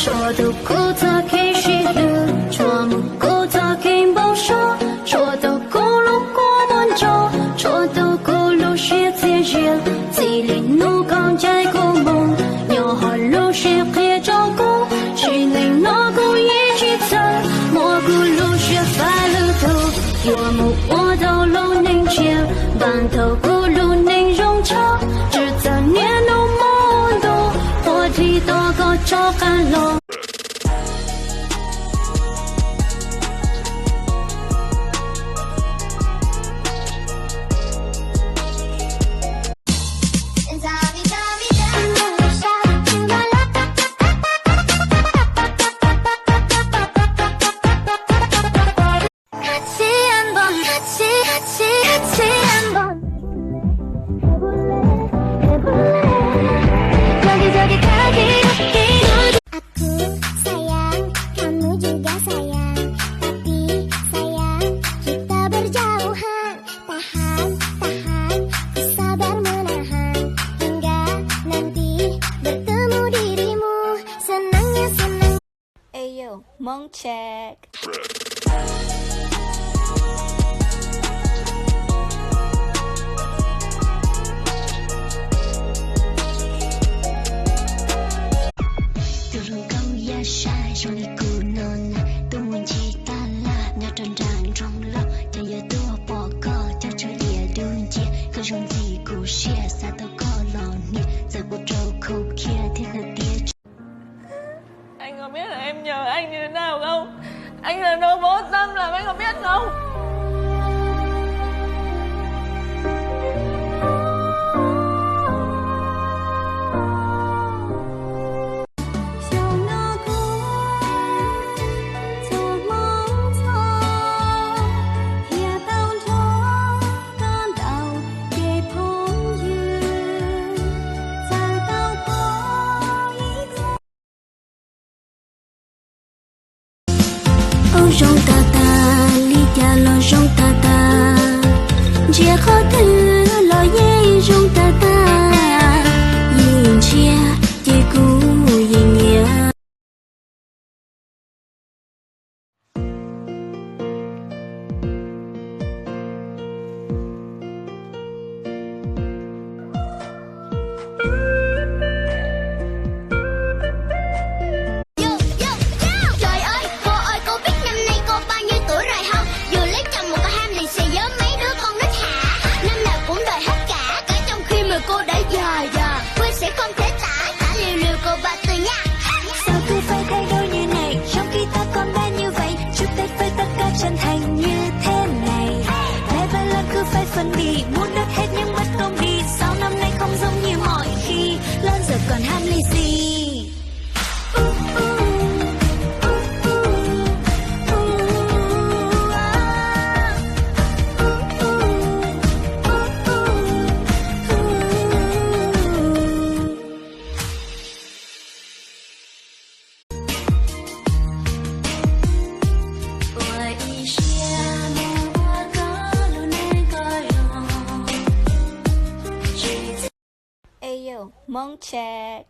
Chua đầu cô ta khi suy lừa, chua một cô ta khi bao số, chua đầu cô lúc cô muốn chua đầu cô lúc chia chia chia, chỉ linh nô con trai cô mong, nhỏ họ lúc chia kia cho cô, chỉ linh nó cô ý chỉ sợ, mua cô lúc chia phải lưu thù, chua một ô đầu lâu ninh chia, bàn thầu cô lúc ninh rong cho, chỉ ta nhẹ nô môn đồ, hoa thì to có cho cả lòng. Monk check. Turun kau ya sai trong đi cù non, tôi muốn chỉ ta là nhà tròn tràn trong lo, cho giờ tôi bỏ cò cho chơi địa đun chia, không trong gì cù share sao tao có lo nè, giờ cuộc trâu khâu kia thế là tiếc. Anh có biết là em nhờ anh như thế nào không? Anh là đâu vô tâm làm anh có biết không? Rong ta ta li cha lo rong ta ta chia khó thứ lo dây rong ta ta nhìn chia chia cũ nhìn nghĩa. Cô đã già quên sẽ không thể tả liều cô bà từ nha. Sao cứ phải thay đổi như này trong khi ta còn bé như vậy, chúc Tết với tất cả chân thành như thế này. Lẽ vài lần cứ phải phân biệt muốn được hết nhưng mất công đi, sao năm nay không giống như mọi khi lớn giờ còn ham lì xì. Monk check.